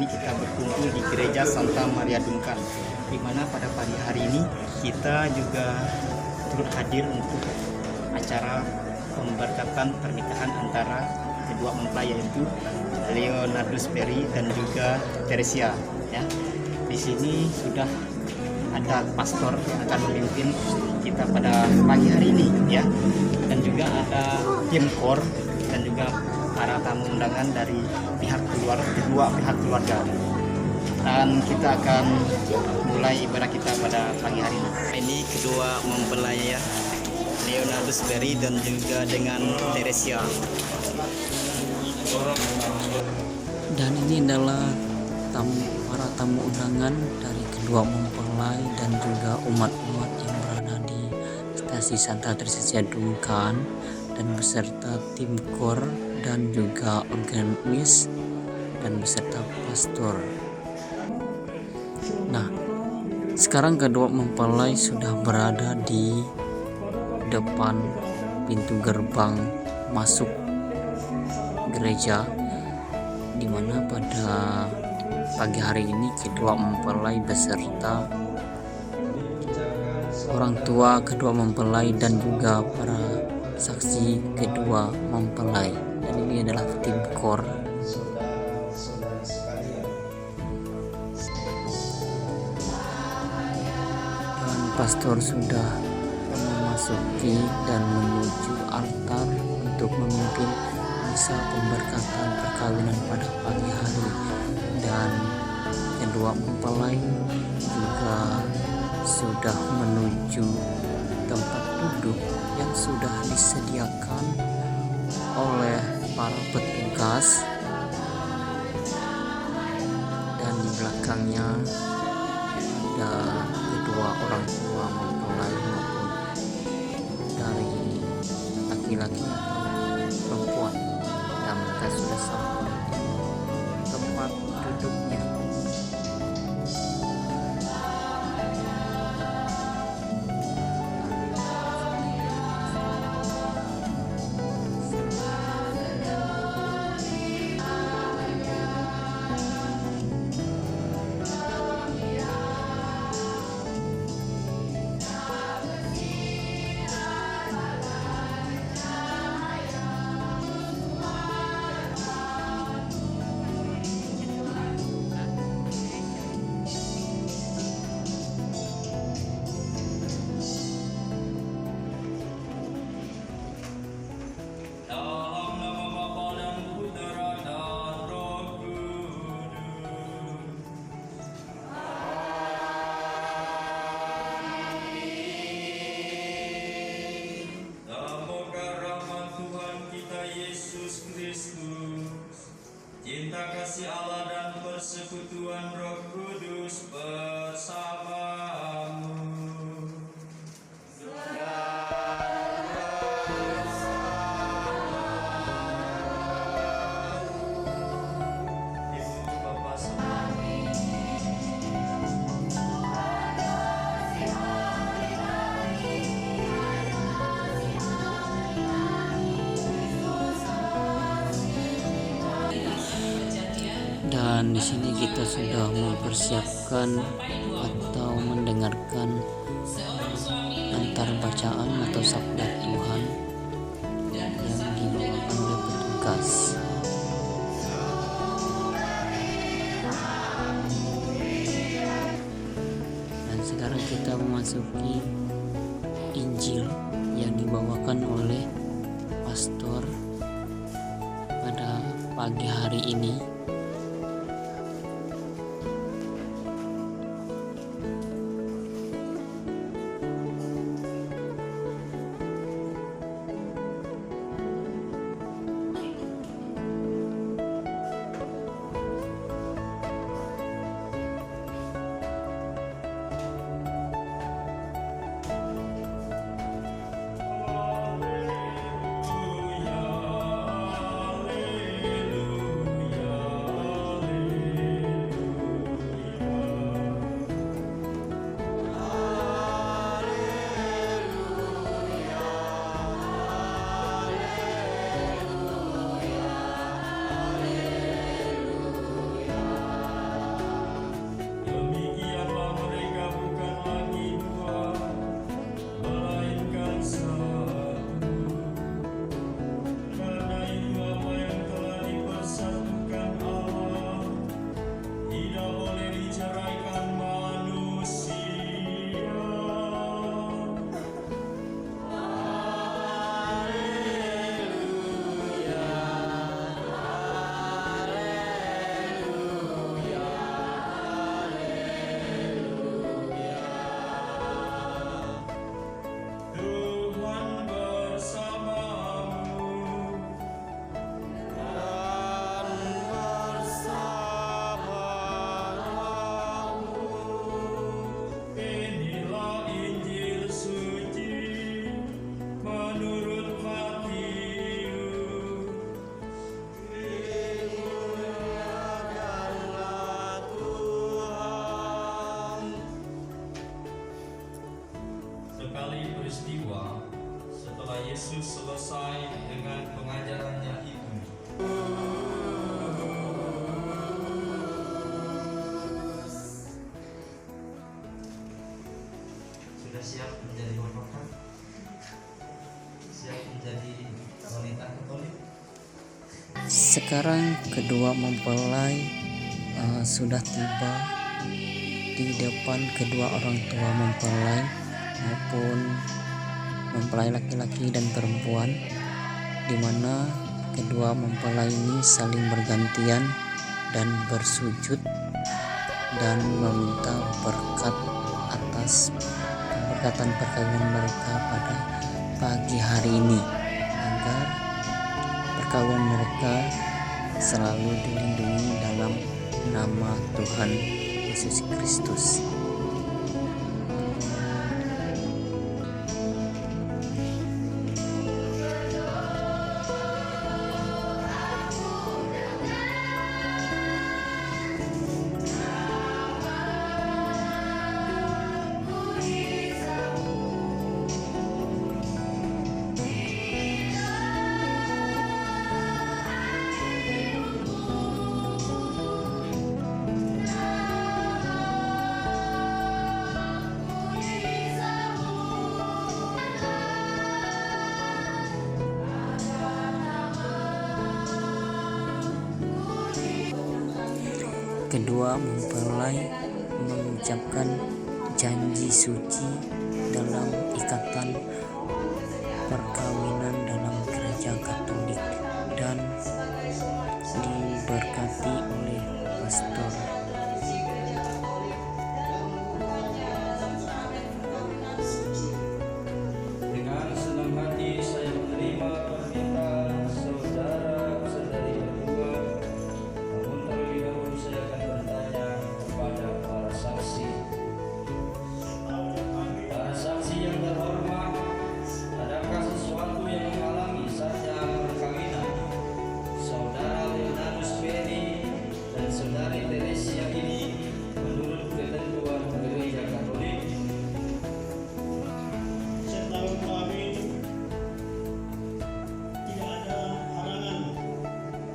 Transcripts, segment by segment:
ini kita berkumpul di Gereja Santa Maria Duncan, di mana pada pagi hari ini kita juga turut hadir untuk acara pemberkatan pernikahan antara kedua mempelai, yaitu Leonardus Perry dan juga Teresia. Ya, di sini sudah ada pastor yang akan memimpin kita pada pagi hari ini, ya, dan juga ada tim kor dan juga para tamu undangan dari kedua pihak keluarga. Dan kita akan mulai ibadah kita pada pagi hari ini. Ini kedua mempelai, ya, Leonardus Perry dan juga dengan Teresia. Dan ini adalah para tamu undangan dari kedua mempelai dan juga umat-umat yang berada di stasi Santa Teresia Duncan, dan beserta tim kor dan juga organis dan beserta pastor. Nah, sekarang kedua mempelai sudah berada di depan pintu gerbang masuk gereja, di mana pada pagi hari ini kedua mempelai beserta orang tua kedua mempelai dan juga para saksi kedua mempelai. Dan ini adalah tim kor. Dan pastor sudah memasuki dan menuju altar untuk memimpin misa pemberkatan perkawinan pada pagi hari. Dan kedua mempelai juga sudah menuju tempat duduk yang sudah disediakan oleh para petugas, dan di belakangnya ada kedua orang tua mempelai maupun dari laki-laki atau perempuan, dan mereka sudah sampai di tempat duduknya. Cinta kasih Allah dan persekutuan Roh Kudus bersamamu. Ibu Bapa Dan di sini kita sudah mempersiapkan atau mendengarkan antar bacaan atau sabda Tuhan yang dibawakan oleh petugas. Dan sekarang kita memasuki Injil yang dibawakan oleh pastor pada pagi hari ini. Yesus selesai dengan pengajarannya itu. Sudah siap menjadi orang? Siap menjadi wanita Katolik? Sekarang kedua mempelai sudah tiba di depan kedua orang tua mempelai maupun mempelai laki-laki dan perempuan, di mana kedua mempelai ini saling bergantian dan bersujud dan meminta berkat atas pemberkatan perkawinan mereka pada pagi hari ini, agar perkawinan mereka selalu dilindungi dalam nama Tuhan Yesus Kristus. Kedua mempelai mengucapkan janji suci dalam ikatan perkawinan dalam gereja Katolik dan diberkati oleh pastor. Dengan senang hati saya menerima permintaan saudara-saudari berdua. Namun terlebih dahulu saya akan bertanya kepada para saksi. Para saksi yang terhormat, adakah sesuatu yang menghalangi saja perkawinan saudara Leonardus Peri dan saudari Teresia ini menurut ketentuan gereja Katolik? Setahu kami tidak ada halangan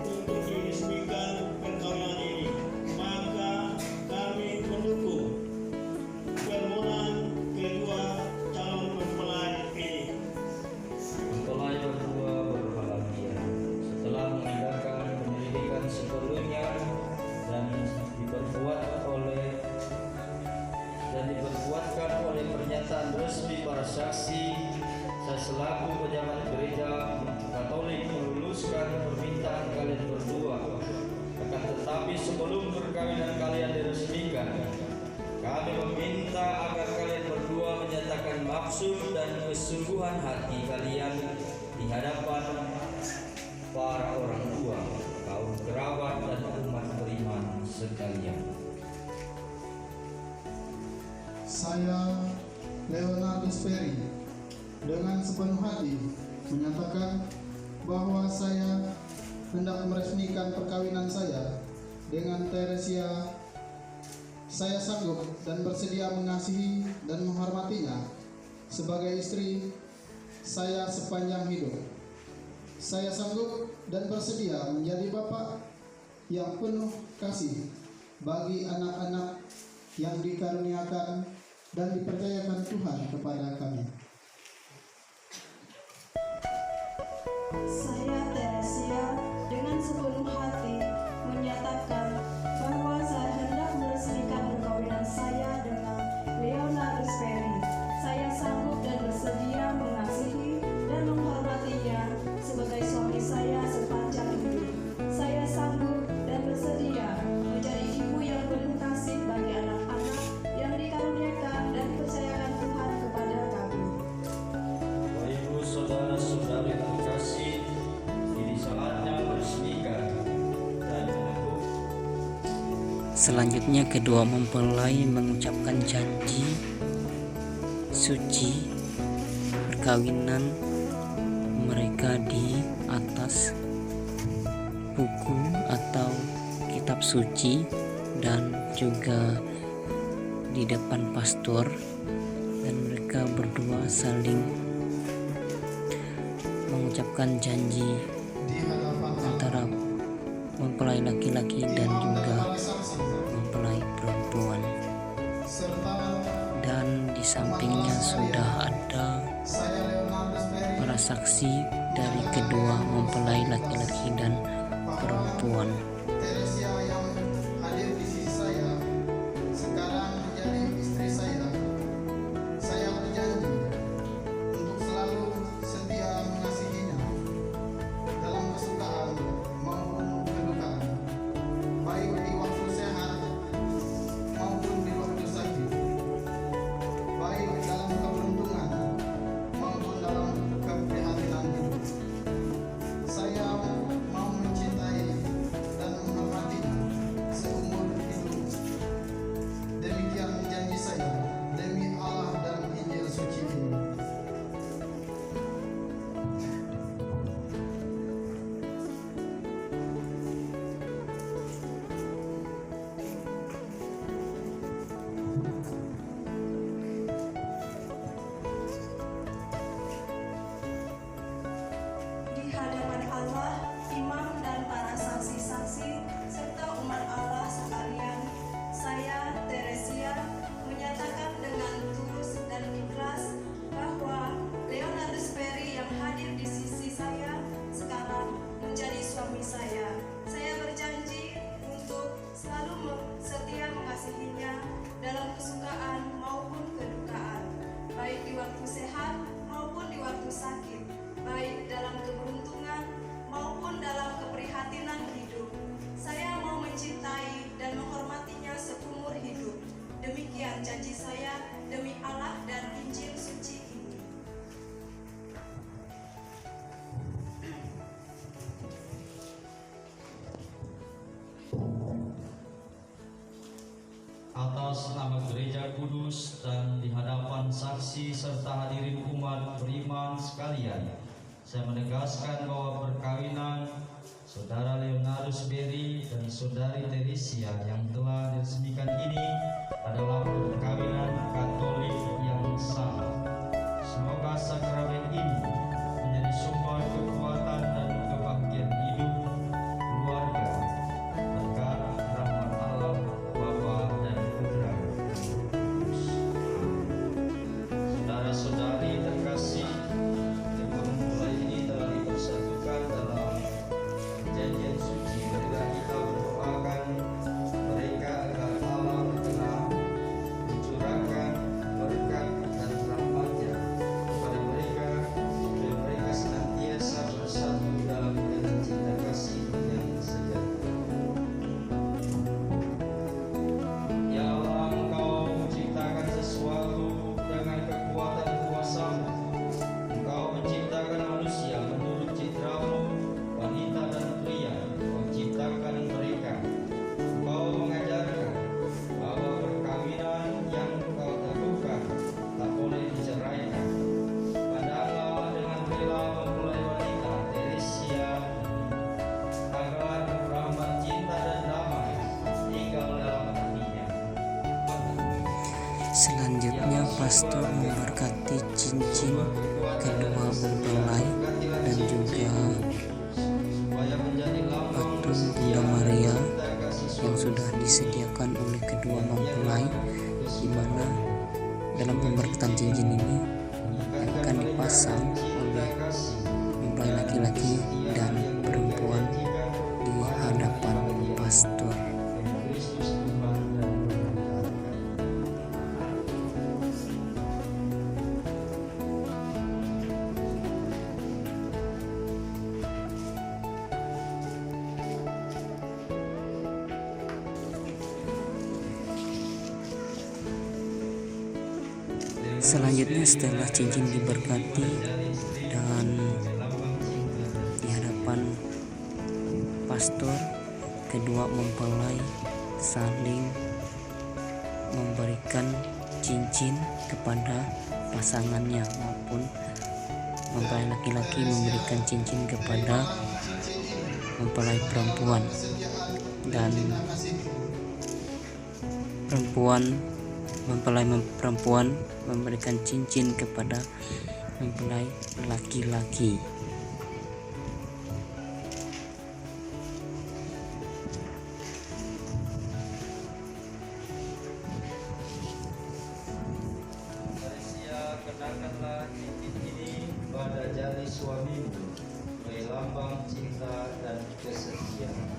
untuk diresmikan perkawinan ini, maka kami mendukung permohonan kedua calon mempelai ini. Mempelai berdua berbahagia setelah mengadakan penyelidikan sebelumnya dan diperkuatkan oleh pernyataan resmi para saksi. Saya selaku pejabat gereja Katolik meluluskan permintaan kalian berdua. Akan tetapi sebelum perkawinan kalian diresmikan, kami meminta agar kalian berdua menyatakan maksud dan kesungguhan hati kalian di hadapan para orang tua, kaum kerabat dan umat beriman sekalian. Saya, Leonardus Peri, dengan sepenuh hati menyatakan bahwa saya hendak meresmikan perkawinan saya dengan Teresia. Saya sanggup dan bersedia mengasihi dan menghormatinya sebagai istri saya sepanjang hidup. Saya sanggup dan bersedia menjadi bapak yang penuh kasih bagi anak-anak yang dikaruniakan dan dipercayakan Tuhan kepada kami. Saya Teresia dengan sepenuh hati menyatakan bahwa saya hendak meresmikan perkawinan saya dengan Leonardus Peri. Saya sanggup dan bersedia mengasihi dan menghormatinya sebagai suami saya sepanjang hidup. Saya sanggup dan bersedia menjadi ibu yang penuh kasih bagi anak-anak yang dikaruniakan dan dipercayakan Tuhan kepada kami. Bapak Ibu, saudara-saudari terkasih, ini saatnya meresmikan dan menepuk. Selanjutnya kedua mempelai mengucapkan janji suci perkawinan mereka di atas buku atau kitab suci dan juga di depan pastor, dan mereka berdua saling mengucapkan janji di hadapan antara mempelai laki-laki dan juga para saksi mempelai perempuan. serta Dan di sampingnya sudah ada saya Leonardus Perry para saksi dari kedua mempelai laki-laki dan perempuan. Teresia yang hadir di sisi saya sekarang menjadi istri saya. Saya berjanji untuk selalu setia mengasihinya dalam kesukaan maupun kedukaan, baik di waktu sehat maupun di waktu sakit, baik dalam keberuntungan maupun dalam keprihatinan hidup. Saya mau mencintai dan menghormatinya seumur hidup. Demikian janji saya demi Allah dan Injil suci ini. Di hadapan Allah, imam dan para saksi-saksi serta umat Allah sekalian, saya Teresia menyatakan dengan tulus dan ikhlas bahwa Leonardus Perry yang hadir di sisi saya sekarang menjadi suami saya. Saya berjanji untuk selalu setia mengasihinya dalam kesukaan maupun kedukaan, baik di waktu sehat maupun di waktu sakit, baik dalam keberuntungan maupun dalam keprihatinan hidup. Saya mau mencintai dan menghormatinya seumur hidup. Demikian janji saya demi Allah dan Injil suci ini. Atas nama Gereja Kudus dan di hadapan saksi serta hadirin umat beriman sekalian, saya menegaskan bahwa perkawinan Saudara Leonardus Perry dan Saudari Teresia yang telah diresmikan ini adalah perkawinan Katolik yang sah. Semoga sakramen ini menjadi sumber kekuatan dan kebahagiaan hidup keluarga berkat rahmat Allah Bapa dan Putra dan Roh Kudus. Saudara-saudari terkasih, kedua mempelai ini telah dipersatukan dalam perjanjian suci. Marilah kita berdoakan mereka agar Allah berkenan mencurahkan berkat dan rahmat-Nya kepada mereka, supaya mereka senantiasa bersatu dalam ikatan cinta kasih yang sejati. Ya Allah, Engkau menciptakan sesuatu dengan kekuatan kuasa-Mu. Engkau menciptakan manusia menurut citra-Mu, wanita dan pria. Engkau ciptakan mereka. Engkau mengajarkan bahwa perkawinan yang Engkau teguhkan tak boleh diceraikan. Pandanglah dengan rela mempelai wanita Teresia agar rahmat cinta dan damai tinggal dalam hatinya. Selanjutnya pastor memberkati cincin kedua mempelai dan juga patung Bunda Maria yang sudah disediakan oleh kedua mempelai, di mana dalam pemberkatan cincin ini akan dipasang oleh mempelai laki-laki dan perempuan di hadapan pastor. Selanjutnya setelah cincin diberkati dan di hadapan pastor, kedua mempelai saling memberikan cincin kepada pasangannya, maupun mempelai laki-laki memberikan cincin kepada mempelai perempuan, dan mempelai perempuan memberikan cincin kepada mempelai laki-laki. suamimu sebagai lambang cinta dan kesetiaan.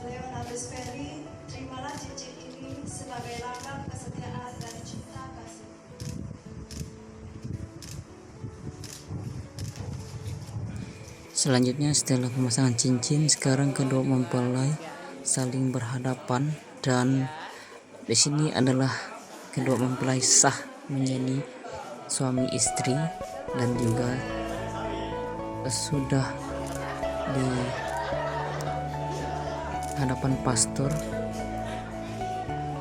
Leonardus Perry, terimalah cincin ini sebagai lambang kesetiaan dan cinta kasih. Selanjutnya setelah pemasangan cincin, sekarang kedua mempelai saling berhadapan dan di sini adalah kedua mempelai sah menjadi suami istri dan juga sudah di hadapan pastor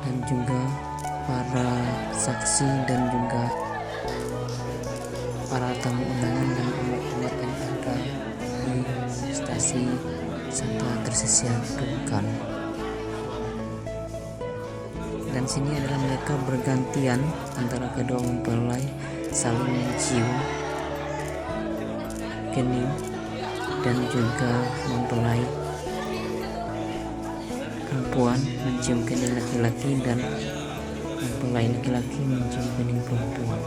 dan juga para saksi dan juga para tamu undangan dan umat-umat yang ada di stasi Santa Tercesia Duncan. Dan sini adalah mereka bergantian antara kedua mempelai saling mencium kening dan juga mempelai perempuan mencium kening laki-laki dan mempelai laki-laki mencium kening perempuan.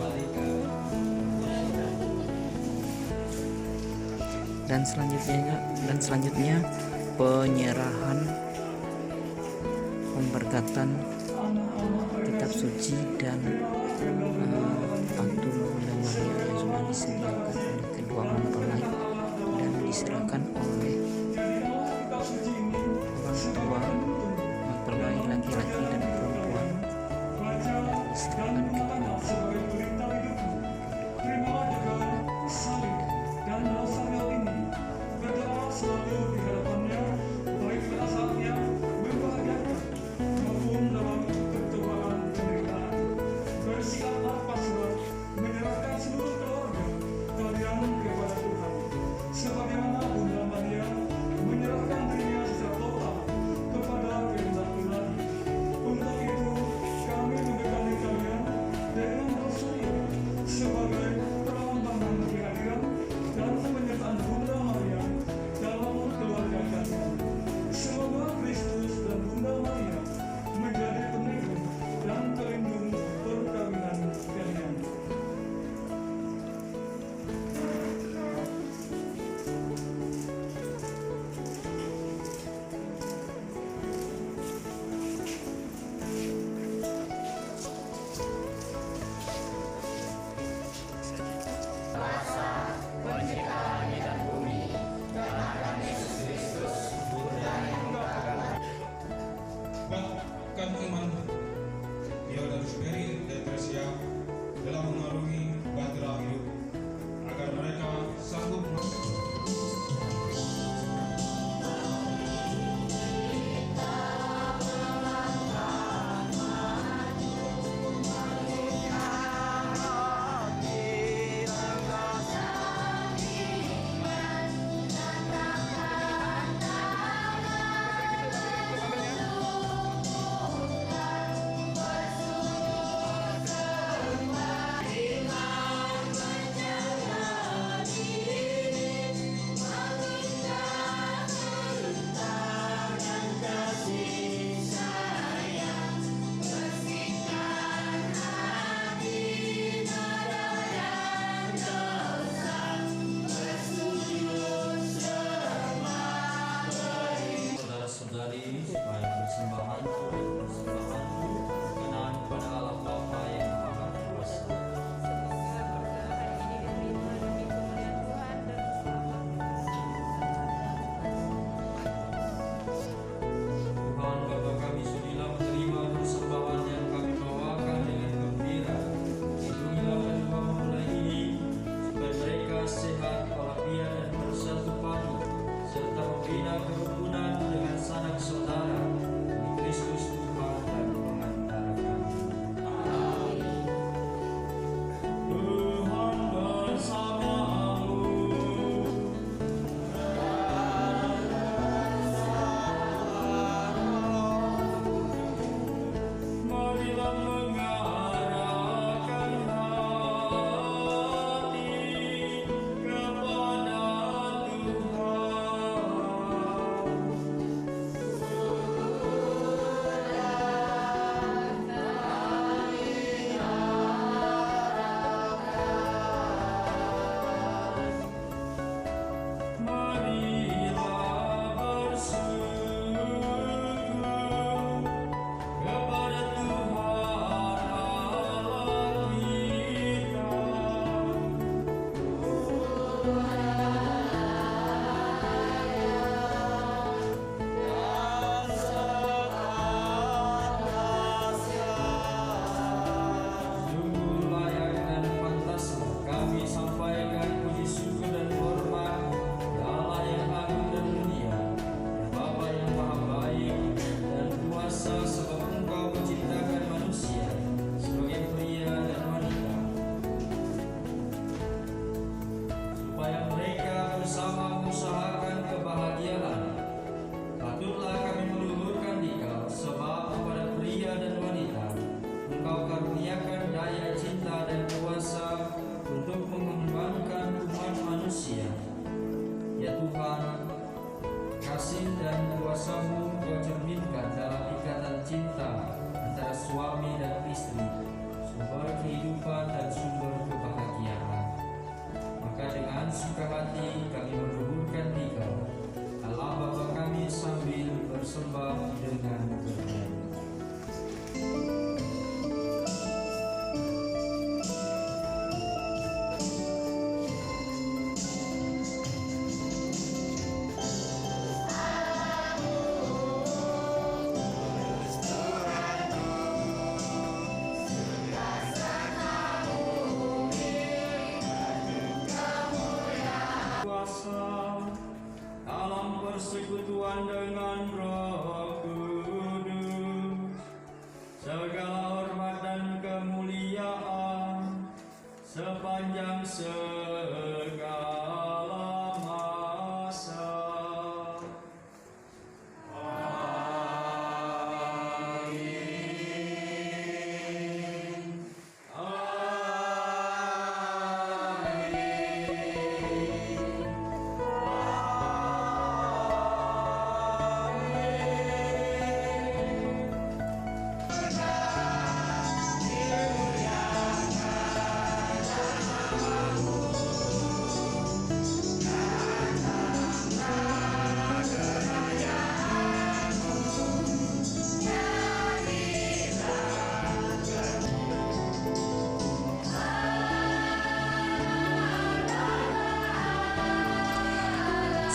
Dan selanjutnya penyerahan pemberkatan kitab suci dan patung Bunda Maria yang sudah disediakan oleh kedua mempelai dan diserahkan oleh orang tua mempelai laki-laki dan perempuan, diserahkan ke Bahkan iman Leonardus Perry dan Tercesia telah mengarungi bahtera hidup agar mereka sanggup saudara-saudari supaya persembahan berkenan kepada Allah Bapa yang Maha Kuasa. Tuhan Bapa kami, sudilah menerima persembahan yang kami bawakan dengan gembira. Lindungilah kedua mempelai ini supaya mereka sehat walafiat dan bersatu padu, serta membina kerukunan dengan sanak saudara di Kristus Tuhan dan pengantara kami. Tuhan bersamamu. Marilah mengarahkan hati kepada Tuhan. kasih dan kuasa-Mu Kau cerminkan dalam ikatan cinta antara suami dan istri, sumber kehidupan dan sumber kebahagiaan. Maka dengan suka hati kami meluhurkan Dikau, Allah Bapa kami, sambil bersembah dengan bernyanyi. Dalam persekutuan dengan Roh Kudus, segala hormat dan kemuliaan sepanjang segala masa. Amin.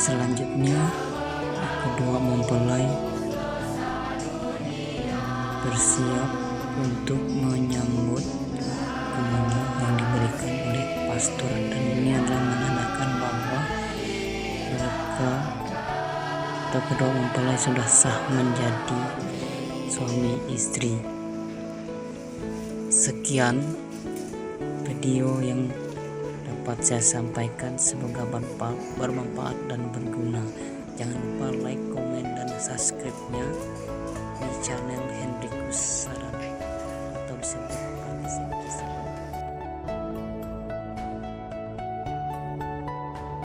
Selanjutnya, kedua mempelai bersiap untuk menyambut kemenangan yang diberikan oleh pastor, dan ini adalah menandakan bahwa mereka atau kedua mempelai sudah sah menjadi suami istri. Sekian video yang dapat saya sampaikan, semoga bermanfaat dan berguna. Jangan lupa like, komen, dan subscribe-nya di channel Hendrikus Saran atau disebut